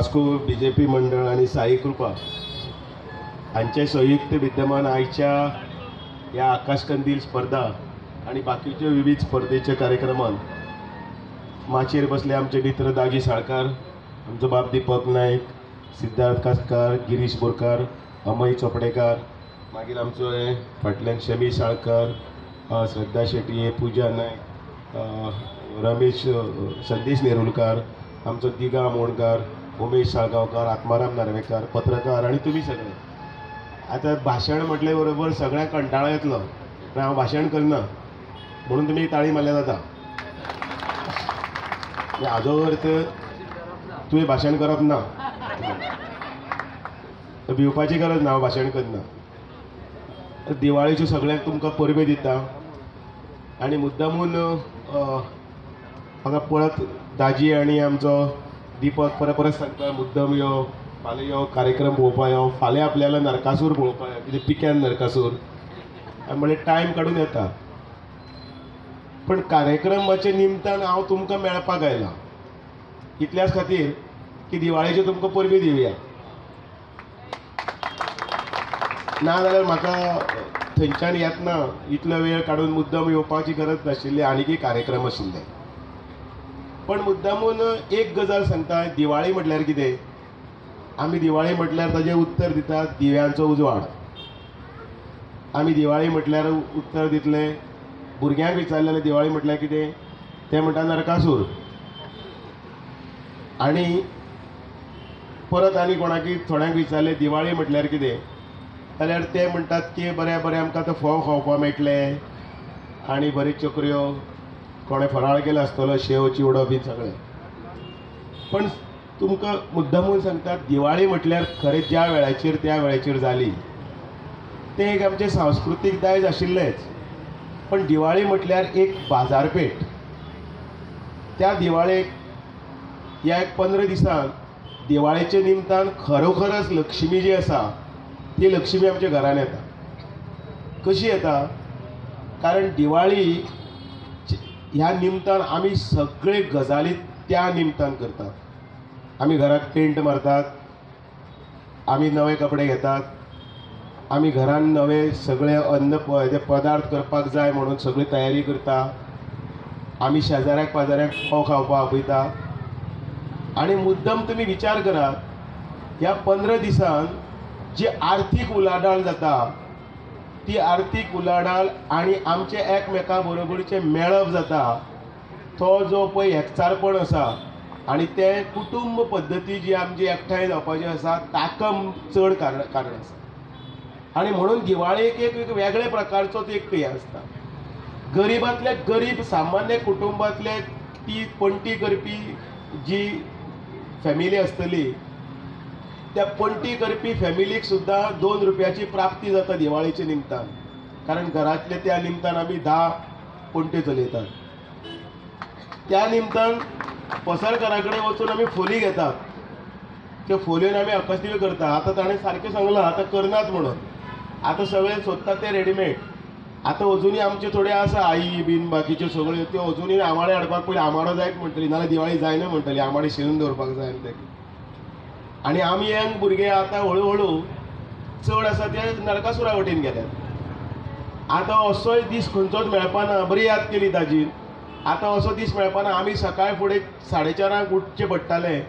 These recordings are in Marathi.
वास्को BJP मंडळ आणि साई कृपा हांचे संयुक्त विद्यमान आयच्या या आकाशकंदील स्पर्धा आणि बाकीच्या विविध स्पर्धेच्या कार्यक्रमांत माचेर बसले आमचे मित्र दाजी साळकार, आमचो बाब दीपक नायक, सिद्धार्थ कासकार, गिरीश बोरकार, अमय चोपडेकार, मागीर आमचो फाटल्यान शमी साळकार, श्रद्धा शेटये, पूजा नायक, रमेश संदेश नेरुलकार, आमचो दिगा मोणकार, उमेश साळगांवकार, आत्माराम नार्वेकार, पत्रकार आणि तुम्ही सगळे. आता भाशण म्हटले बरोबर सगळ्यांक कंटाळो येतलो, पण हांव भाशण करना म्हणून तुमी ताळी मारल्या जाता. हाजो अर्थ तुवें भाशण करप ना, भिवपाची गरज ना, हांव भाशण करना. दिवाळेच्यो सगळ्यांक तुमकां परबे दिता आनी मुद्दामून हांगा पळत दाजी आनी आमचो दीपक परत सांगता मुद्दम यो, फाल्यां यो कार्यक्रम पळोवपा यो, फाल्यां आपल्याला नरकासूर पळोवपा यो, कितें पिक्यान नरकासूर म्हणजे टायम काडून येता. पण कार्यक्रमाचे निमतान हांव तुमकां मेळपाक आयलां इतल्याच खातीर की दिवाळेच्यो तुमकां परबी दिवया. ना जाल्यार म्हाका थंयच्यान येतना इतलो वेळ काडून मुद्दम येवपाची गरज नाशिल्ली, आनीकय कार्यक्रम आशिल्ले. पण मुद्दामून एक गजाल सांगता, दिवाळी म्हटल्यार कितें? आमी दिवाळी म्हटल्यार ताजें उत्तर दितात दिव्यांचो उजवाड. आमी दिवाळी म्हटल्यार उत्तर दितले, भुरग्यांक विचारलेलें दिवाळी म्हटल्यार कितें, ते म्हणटा नरकासूर. आनी परत आनी कोणाकी थोड्यांक विचारलें दिवाळी म्हटल्यार कितें, जाल्यार ते म्हणटात की बरें बरें आमकां आतां फोव खावपा मेळटले आनी बऱ्यो चकऱ्यो, कोणें फराळ केलो आसतलो, शेव चिवडो बी सगळें. पण तुमकां मुद्दामून सांगतात दिवाळी म्हटल्यार खरें ज्या वेळाचेर त्या वेळाचेर जाली तें एक आमचें सांस्कृतीक दायज आशिल्लेंच. पण दिवाळी म्हटल्यार एक बाजारपेठ. त्या दिवाळेक ह्या एक 15 दिसान दिवाळेच्या निमतान खरोखरच लक्ष्मी जी आसा ती लक्ष्मी आमच्या घरान येता. कशी येता? कारण दिवाळी ह्या निमतान आमी सगळे गजाली त्या निमतान करतात. आमी घराक पेंट मारतात, आमी नवे कपडे घेतात, आमी घरान नवे सगळे अन्न पदार्थ करपाक जाय म्हणून सगळी तयारी करता, आमी शेजाऱ्याक पाजाऱ्याक फोव खावपाक आपयता. आनी मुद्दम तुमी विचार करात, ह्या 15 दिसान जी आर्थीक उलाढाल जाता ती आर्थीक उलाढाल आनी आमचे एकमेका बरोबरचे मेळप जाता, तो जो पळय एकचारपण आसा आनी ते कुटुंब पद्दती जी आमची एकठांय जावपाची आसा ताका चड कारण आसा. आनी म्हणून दिवाळेक एक वेगळे प्रकारचोच एक हें आसता. गरिबांतले गरीब सामान्य कुटुंबांतले ती पणटी करपी जी फॅमिली आसतली, त्या पणटी करपी फॅमिलीक सुद्दां 2 रुपयाची प्राप्ती जाता दिवाळेच्या निमतान. कारण घरांतले त्या निमतान आमी 10 पणट्यो चलयतात. त्या निमतान पसरकारा कडेन वचून आमी फोली घेतात, त्यो फोलयेन आमी आकाशदिवे करता. आतां ताणें सारकें सांगलां आतां करनात म्हणून, आतां सगळें सोदतात तें रेडीमेड. आतां अजुनूय आमचे थोडे आसा आई बीन बाकीच्यो सगळ्यो, त्यो अजुनूय आमाडे हाडपाक पयलीं आमाडो जायत म्हणटली, नाल्यार दिवाळी जायना म्हणटली, आमाडे शिनून दवरपाक जाय आनी तें. आनी आमी यंग भुरगे आतां हळू हळू चड आसा ते नरकासुरा वटेन गेल्यात. आतां असोय दीस खंयचोच मेळपाना. बरी याद केली ताजीन. आतां असो दीस मेळपाना. आमी सकाळी फुडें 4:30 उठचें पडटालें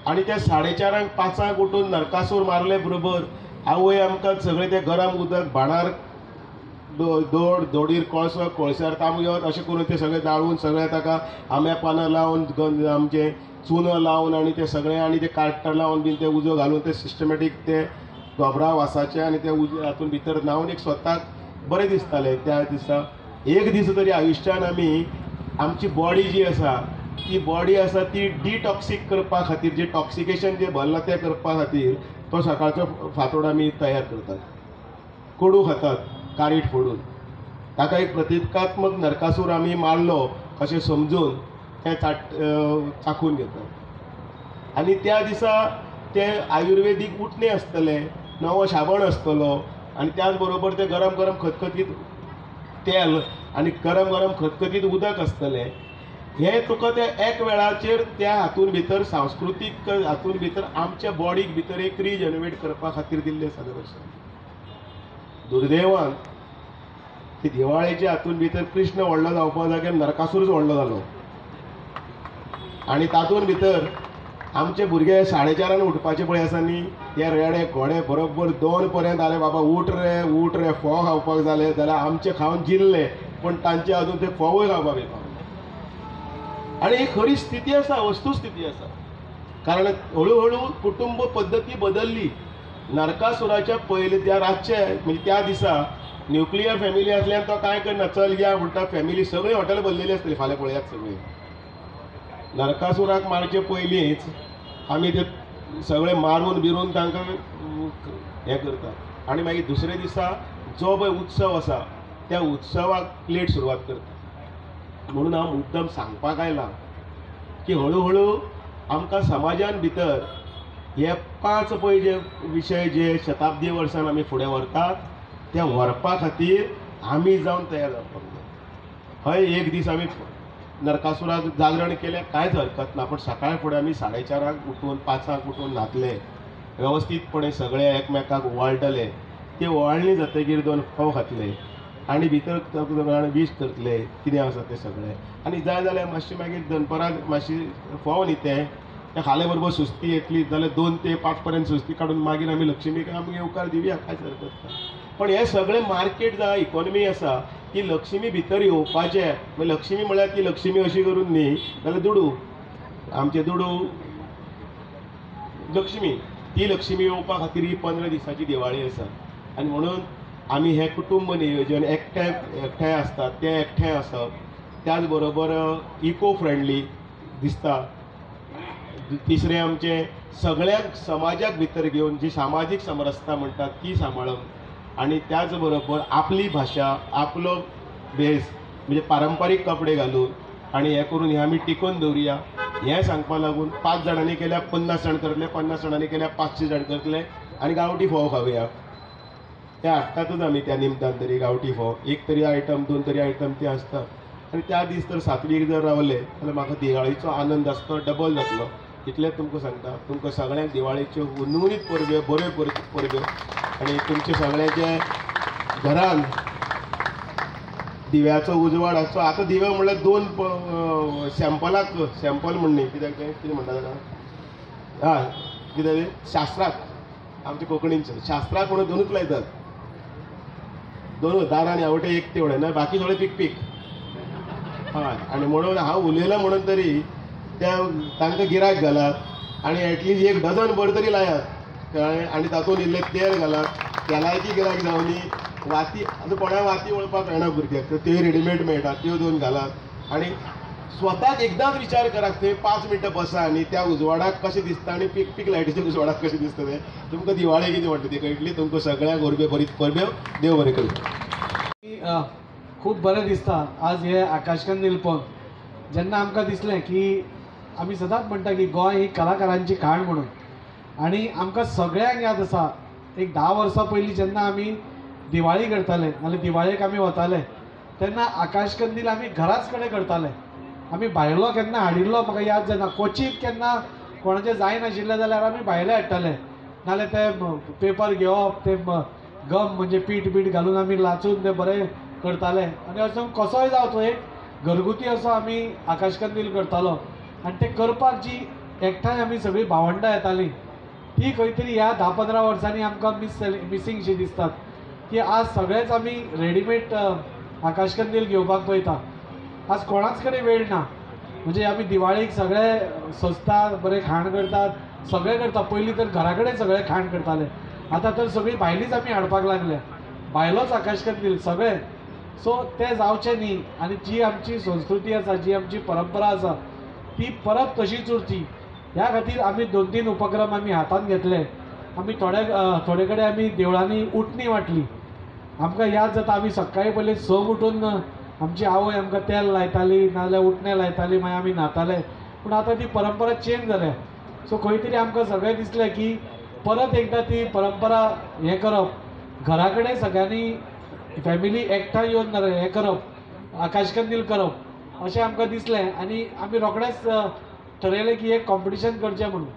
आनी त्या 4:30 5 उठून नरकासूर मारले बरोबर आवय आमकां सगळें तें गरम उदक भाणार दोडीर कोळसो, कोळश्यार तांबयो अशें करून तें सगळें दाळून सगळें ताका आंब्या पानां लावन आमचें चुनो लावन आनी तें सगळें आनी तें कार्टर लावन बीन तें उजो घालून तें सिस्टमॅटीक तें गोबरा वासाचें आनी तें उजो हातूंत भितर न्हांवन एक स्वताक बरें दिसतालें. त्या दिसा एक दीस तरी आयुश्यान आमी आमची बॉडी जी आसा ती बॉडी आसा ती डिटॉक्सीक करपा खातीर, जें टॉक्सिकेशन जें भरलां तें करपा खातीर तो सकाळचो फांतोड आमी तयार करतात. कोडू खातात कारीट फोडून. ताका एक प्रतिकात्मक नरकासूर आमी मारलो अशें समजून तें चाखून घेतात. आनी त्या दिसा ते आयुर्वेदीक उठणे आसतले, नवो शाबण आसतलो आनी त्याच बरोबर ते गरम गरम खतखतीत तेल आनी गरम गरम खतखतीत उदक आसतलें. हे तुका ते एक वेळाचेर त्या हातून भितर सांस्कृतीक हातून भितर आमच्या बॉडीक भितर एक रिजनरेट करपा खातीर दिल्लें सेलिब्रेशन. दुर्दैवान ती दिवाळेच्या हातून भितर कृष्ण व्हडलो जावपा जाग्यार नरकासूरच व्हडलो जालो आनी तातूंत भितर आमचे भुरगे 4:30 उठपाचे पळय आसा न्ही, ते रेडे घोडे बरोबर 2 पर्यंत आले. बाबा उठ रे फोव खावपाक जाले जाल्यार आमचे खावन जिल्ले, पण तांचे अजून ते फोवूय खावपाक येता. आणि ही खरी स्थिती आसा, वस्तुस्थिती आसा. कारण हळूहळू कुटुंब पद्दती बदलली. नरकासुराच्या पयले त्या रातचे म्हणजे त्या दिसा न्यूक्लियर फॅमिली आसल्यान तो काय करना, चल या म्हणटा फॅमिली सगळी हॉटेल भरलेली आसतली. फाल्यां पळयात सगळी. नरकासुराक मारचे पयलींच आमी ते सगळे मारून बिरून तांकां हें करतात आनी मागीर दुसरे दिसा जो पळय उत्सव आसा त्या उत्सवाक लेट सुरवात करता. म्हणून हांव मुद्दम सांगपाक आयलां की हळूहळू आमकां समाजान भितर हे 5 पळय जे विशय जे शताब्दी वर्सान आमी फुडें व्हरतात त्या व्हरपा खातीर आमी जावन तयार जावपाक जाय. हय एक दीस आमी नरकासुराक जागरण केलें कांयच हरकत ना, पण सकाळी फुडें आमी 4:30 उठून 5 उठून न्हातले, वेवस्थीतपणे सगळे एकमेकाक ओवाळटले. ते ओवाळणी जातकीर 2 फोव खातले आनी भितर वीश करतले कितें आसा तें सगळें. आनी जाय जाल्यार मातशें मागीर दनपराक मातशी फोव न्ही ते खाले बरोबर सुस्ती येतली जाल्यार 2 ते 5 पर्यंत सुस्ती काडून मागीर आमी लक्ष्मीक आमी येवकार दिवया, कांयच हरकत ना. पण हे सगळें मार्केट जाय, इकॉनॉमी आसा की लक्ष्मी भितर येवपाचें. लक्ष्मी म्हळ्यार ती लक्ष्मी अशी करून न्ही जाल्यार दुडू आमचे दुडू लक्ष्मी, ती लक्ष्मी येवपा खातीर ही 15 दिसाची दिवाळी आसा. आनी म्हणून आमी हें कुटुंब नियोजन एकठांय आसतात तें एकठांय आसप, त्याच बरोबर इको फ्रेंडली दिसता. तिसरें आमचें सगळ्यांक समाजाक भितर घेवन जी सामाजीक समरसता म्हणटात ती सांबाळप आनी त्याच बरोबर आपली भाशा आपलो भेस म्हणजे पारंपारीक कपडे घालून आनी हें करून हें आमी टिकोवन दवरुया हें सांगपा लागून 5 जाणांनी केल्यार 50 जाण करतले, 50 जाणांनी केल्यार 500 जाण करतले आनी गांवठी फोव खावया. ते हाडटातूच आमी त्या निमतान तरी गांवठी फोव, एक तरी आयटम 2 तरी आयटम ते आसतात. आनी त्या दीस तर सात्वीक जर रावले जाल्यार म्हाका दिवाळीचो आनंद आसता तो डबल जातलो. इतलेंच तुमकां सांगता. तुमकां सगळ्यांक दिवाळेच्यो उर्वरीत परब्यो बऱ्यो परब्यो आनी तुमचे सगळ्यांचे घरान दिव्याचो उजवाड आसचो. आतां दिवे म्हणल्यार 2 सॅम्पल म्हण न्ही, कित्याक तें कितें म्हणटा ताका हय कितें तें शास्त्राक आमच्या कोंकणीन शास्त्राक म्हणून 2च लायतात. 2 दारां आनी आवटे एक तेवढे ना, बाकी सगळे पीक हय. आनी म्हणून हांव उलयलां म्हणून तरी त्या तांकां गिरायक घालात आनी एटलिस्ट 1 डझन भर तरी लायात कळ्ळें. आनी तातूंत इल्लें तेल घालात. तेलाची गिरायक जावनी. वाती आतां कोणाक वाती वळपाक कळना भुरग्याक, त्यो रेडीमेड मेळटात त्यो 2 घालात आनी स्वताक एकदांच विचार करात थंय 5 मिनटां बसा आनी त्या उजवाडाक कशें दिसता आनी पीक लायटीच्या उजवाडाक कशें दिसता तें तुमकां दिवाळी कितें म्हणटा ती कळटली. तुमकां सगळ्यांक उर्बे बरी परब्यो. देव बरें करूं. खूब बरें दिसता आज हे आकाशकंदील पळोवन. जेन्ना आमकां दिसलें की आमी सदांच म्हणटा की गोंय ही कलाकारांची खाण म्हणून, आनी आमकां सगळ्यांक याद आसा एक 10 वर्सां पयलीं जेन्ना आमी दिवाळी करताले नाल्यार दिवाळेक आमी वताले तेन्ना आकाशकंदील आमी घराच कडेन करताले. आमी भायलो केन्ना हाडिल्लो म्हाका याद जायना. क्वचित केन्ना कोणाचें जायनाशिल्लें जाल्यार आमी भायले हाडटाले, नाल्यार ते पेपर घेवप ते गम म्हणजे पीठ घालून आमी लाचून ते बरें करताले. आनी असो कसोय जावं तो एक घरगुती असो आमी आकाशकंदील करतालो. आनी ते करपाक जी एकठांय आमी सगळीं भावंडां येतालीं ती खंय तरी ह्या 10-15 वर्सांनी आमकां मिसींग शी दिसतात की आज सगळेच आमी रेडीमेड आकाशकंदील घेवपाक पळयता. आज कोणाच कडेन वेळ ना. म्हणजे आमी दिवाळीक सगळे सजतात, बरें खाण करतात, सगळें करता. पयलीं तर घरा कडेन सगळें खाण करताले. आतां तर सगळीं भायलीच आमी हाडपाक लागल्या. भायलोच आकाशकंदील सगळें. सो तें जावचें न्ही. आनी जी आमची संस्कृती आसा, जी आमची परंपरा आसा ती परत तशीच उरची ह्या खातीर आमी 2-3 उपक्रम आमी हातांत घेतले. आमी थोडे कडेन आमी देवळांनी उठणी वांटली. आमकां याद जाता आमी सकाळीं पयलीं 6 उठून आमची आवय आमकां तेल लायताली नाजाल्यार उठणें लायताली, मागीर आमी न्हाताले. पूण आतां ती परंपरा चेंज जाल्या. सो खंय तरी आमकां सगळें दिसलें की परत एकदां ती परंपरा हें करप, घरा कडेन सगळ्यांनी फॅमिली एकठांय येवन हें करप, आकाशकंदील करप अशें आमकां दिसलें आनी आमी रोखडेंच ठरयलें की एक कॉम्पिटिशन करचें म्हणून.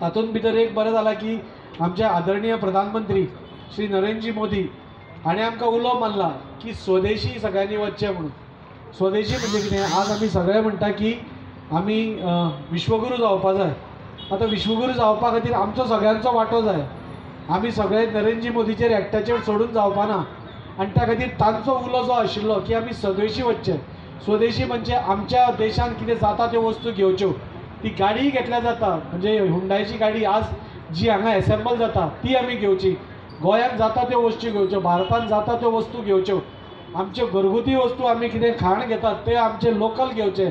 तातूंत भितर एक बरें जालां की आमचे आदरणीय प्रधानमंत्री श्री नरेंद्रजी मोदी हाणें आमकां उलो मारला की स्वदेशी सगळ्यांनी वचचें म्हणून. स्वदेशी म्हणजे कितें, आज आमी सगळे म्हणटा की आमी विश्वगुरू जावपा जाय. आतां विश्वगुरू जावपा खातीर आमचो सगळ्यांचो वांटो जाय. आमी सगळे नरेंद्रजी मोदीचेर एकट्याचेर सोडून जावपाना आनी त्या खातीर तांचो उलो जो आशिल्लो की आमी स्वदेशी वचचें. स्वदेशी म्हणजे आमच्या देशान कितें जाता त्यो वस्तू घेवच्यो. ती गाडी घेतल्या जाता म्हणजे हुंडायची गाडी आज जी हांगा एसेंबल जाता ती आमी घेवची. गोंयांत जाता त्यो वस्तू घेवच्यो, भारतांत जाता त्यो वस्तू घेवच्यो. आमच्यो घरगुती वस्तू आमी कितें खाण घेतात ते आमचे लोकल घेवचे,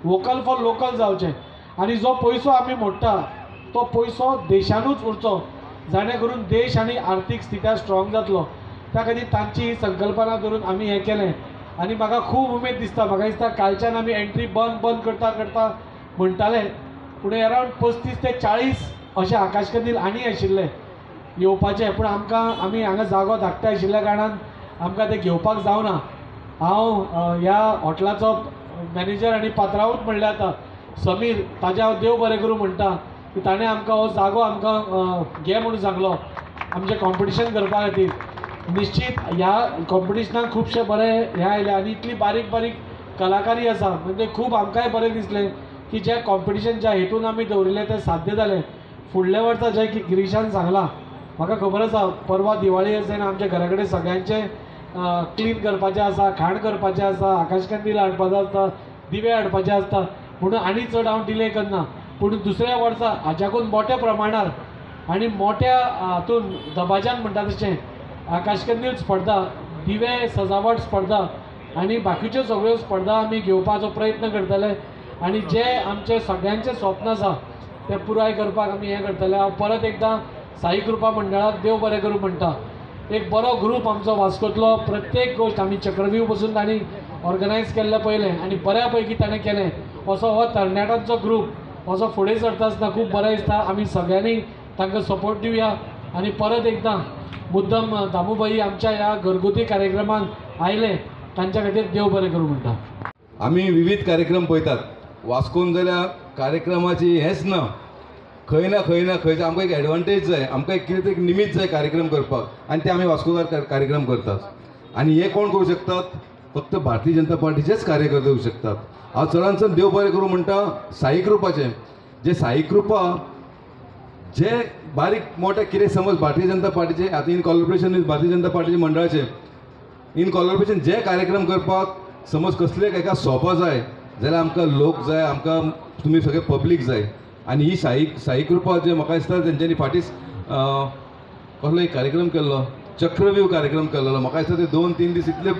वोकल फॉर लोकल जावचे. आनी जो पयसो आमी मोडटा तो पयसो देशानूच उरचो जाणे करून देश आनी आर्थीक स्थित्या स्ट्रॉंग जातलो. त्या खातीर तांची ही संकल्पना धरून आमी हें केलें आनी म्हाका खूब उमेद दिसता. म्हाका दिसता कालच्यान आमी एंट्री बंद करता करता म्हणटाले पूण अरावंड 35 ते 40 अशे आकाश कंदील आनी आशिल्ले येवपाचे. पूण आमी हांगा जागो धाकटो आशिल्ल्या कारणान आमकां ते घेवपाक जावना. हांव ह्या हॉटेलाचो मॅनेजर आनी पात्रांवूच म्हणलें आतां समीर ताजे हांव देव बरें करूं म्हणटा की ताणें आमकां हो जागो आमकां घे म्हणून सांगलो आमचें कॉम्पिटिशन करपा खातीर. निश्चित ह्या कॉम्पिटिशनाक खुबशे बरे हे आयले आनी इतली बारीक बारीक कलाकारी आसा म्हणजे खूब आमकांय बरें दिसलें की जें कॉम्पिटिशन ज्या हेतून आमी दवरिल्लें तें साध्य जालें. फुडल्या वर्सा जें की गिरीशान सांगलां म्हाका खबर आसा परवा दिवाळी आसा आमच्या घरा कडेन सगळ्यांचें क्लीन करपाचें आसा, खाण करपाचें आसा, आकाश कंदील हाडपाचो आसता, दिवे हाडपाचे आसता म्हणून आनी चड हांव डिले करना. पूण दुसऱ्या वर्सा हाच्याकून मोठ्या प्रमाणार आनी मोठ्या हातून दबाज्यान म्हणटा तशें आकाश कंदील स्पर्धा, दिवे सजावट स्पर्धा आनी बाकीच्यो सगळ्यो स्पर्धा आमी घेवपाचो प्रयत्न करतले. आनी जे आमचे सगळ्यांचे स्वप्न आसा ते पुराय करपाक आमी हें करतले. हांव परत एकदां साई कृपा मंडळाक देव बरें करूं म्हणटा. एक बरो ग्रूप आमचो वास्कोतलो प्रत्येक गोश्ट आमी चक्रव्यूह पसून तांणी ऑर्गनायज केल्लें पयलें आनी बऱ्या पैकी ताणें केलें. असो हो तरणाट्यांचो ग्रूप असो फुडें सरता आसतना खूब बरें दिसता. आमी सगळ्यांनी तांकां सपोर्ट दिवया आनी परत एकदां मुद्दम दामूबाई आमच्या ह्या घरगुती कार्यक्रमांक आयले तांच्या खातीर देव बरें करूं म्हणटा. आमी विविध कार्यक्रम पळयतात वास्कोन जाल्यार कार्यक्रमाची हेंच ना खंय ना खंयचा आमकां एक एडवांटेज जाय, आमकां एक कितें तरी निमित्त जाय कार्यक्रम करपाक आनी ते आमी वास्कोकार कार्यक्रम करतात. आनी हे कोण करूं शकतात? फक्त भारतीय जनता पार्टीचेच कार्यकर्ते करूं शकतात. हांव चडांत चड देव बरें करूं म्हणटा साई कृपाचें. जे साई कृपा जे बारीक मोठे कितें समज भारतीय जनता पार्टीचे आतां इन कॉलॉबरेशन विथ भारतीय जनता पार्टीचे मंडळाचे इन कॉलॉबरेशन जे कार्यक्रम करपाक समज कसले एका सोपा जाय जाल्यार आमकां लोक जाय, आमकां तुमी सगळे पब्लीक जाय. आनी ही साई कृपा जे म्हाका दिसता तेंच्यांनी फाटीं कसलो एक कार्यक्रम केल्लो चक्रव्यूह कार्यक्रम केल्लो. म्हाका दिसता ते 2-3 दीस इतले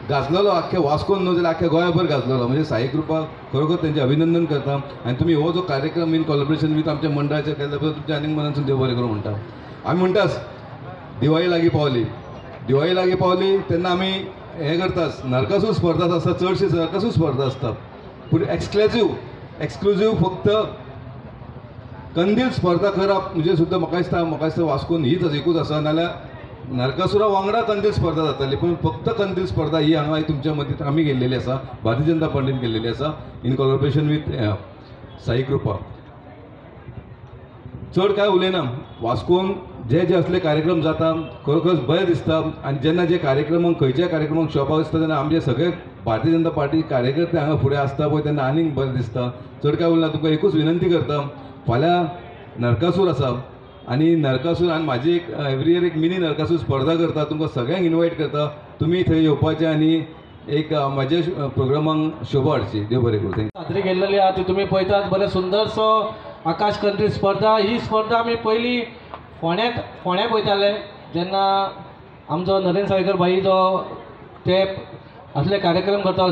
गाजलेलो आख्या वास्कोन न्हू जाल्यार आख्या गोंयभर गाजलेलो. म्हणजे साई कृपा खरोखर तेंचें अभिनंदन करता. आनी तुमी हो जो कार्यक्रम इन कॉलॉबरेशन विथ आमच्या मंडळाचे केल्ल्या बद्दल तुमच्या आनीक मनासून देव बरें करूं म्हणटा. आमी म्हणटास दिवाळी लागीं पावली तेन्ना आमी हें करतात नरकासूर स्पर्धा आसता, चडशे नरकासूर स्पर्धा आसता. पूण एक्सक्लुझीव फक्त कंदील स्पर्धा करप म्हणजे सुद्दां म्हाका दिसता वास्कोन हीच एकूच आसा. नाल्यार नरकासुरा वांगडा कंदील स्पर्धा जाताली पूण फक्त कंदील स्पर्धा ही हांगा तुमच्या मदीं आमी गेल्लेली आसा, भारतीय जनता पार्टीन केल्लेली आसा इन कॉलॉबरेशन विथ साई कृपा. चड काय उलयना. वास्कोन जे असले कार्यक्रम जाता खरोखर बरें दिसता. आनी जेन्ना जे कार्यक्रमांक खंयच्याय कार्यक्रमांक शोपाक दिसता तेन्ना आमचे सगळे भारतीय जनता पार्टी कार्यकर्ते हांगा फुडें आसता पळय तेन्ना आनीक बरें दिसता. चड काय उलयना. तुमकां एकूच विनंती करता फाल्यां नरकासूर आसा आनी नरकासूर आनी म्हाजी एक एवरी इयर एक मिनी नरकासूर स्पर्धा करता. तुमकां सगळ्यांक इन्वायट करता. तुमी थंय येवपाचें आनी एक म्हाज्या प्रोग्रामांक शोभा हाडची. देव बरें करूं. साजरी केल्लेली आहा ती तुमी पळयतात. बरें सुंदरसो आकाश कंदील स्पर्धा. ही स्पर्धा आमी पयलीं फोंड्या पळयताले जेन्ना आमचो नरेंद्र साळयकर भाई जो ते असले कार्यक्रम करता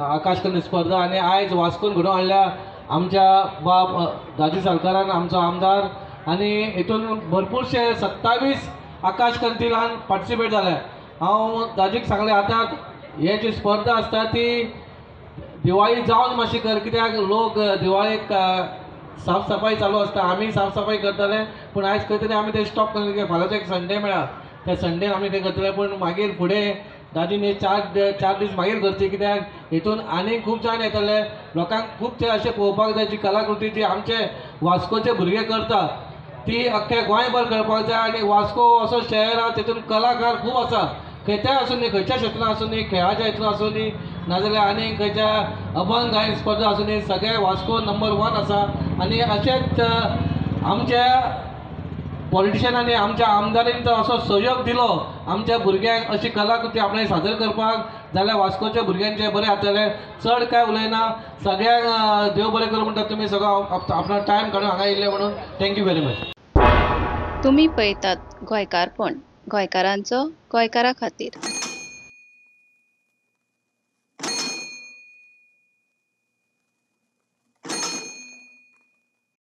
आकाश कंदील स्पर्धा. आनी आयज वास्कोन घडोवन हाडल्या आमच्या बाब दाजी साळकारान आमचो आमदार आनी हितून भरपूरशे 27 आकाश कंदीलान पार्टिसिपेट जाले. हांव दाजीक सांगलें आतां हे जी स्पर्धा आसता ती दिवाळी जावन मातशी कर कित्याक लोक दिवाळेक साफ सफाई चालू आसता. आमी साफ सफाई करतले पूण आयज खंय तरी आमी ते स्टॉप केलें की फाल्यांचो एक संडे मेळ्ळा त्या संडेन आमी ते करतले. पूण मागीर फुडें दादीन हे चार दीस मागीर करचे, कित्याक हितून आनीक खूब जाण येतले, लोकांक खूब ते अशें पळोवपाक जाय जी कलाकृती जी आमचे वास्कोचे भुरगे करता ती अख्खे गोंयभर करपाक जाय. आनी वास्को असो शहर आहा तितून कलाकार खूब आसा, खंयच्याय आसूं दी, खंयच्या क्षेत्रांत आसूं दी, खेळाच्या हितून आसूं दी, नाजाल्यार आनी खंयच्या अभंग गायन स्पर्धा आसूं दी, सगळे वास्को नंबर 1 आसा. आनी अशेंच आमच्या पॉलिटिशियनांनी आमच्या आमदारांनी जर असो सहयोग दिलो आमच्या भुरग्यांक अशी कलाकृती आपणे सादर करपाक, जाल्यार वास्कोच्या भुरग्यांचे बरें जातलें. चड काय उलयना, सगळ्यांक देव बरें करूं म्हणटा. तुमी सगळो आपलो टायम काडून हांगा येयले म्हणून थँक्यू व्हेरी मच. तुम्ही पळयतात गोंयकारपण, गोंयकारांचो गोंयकारा खातीर.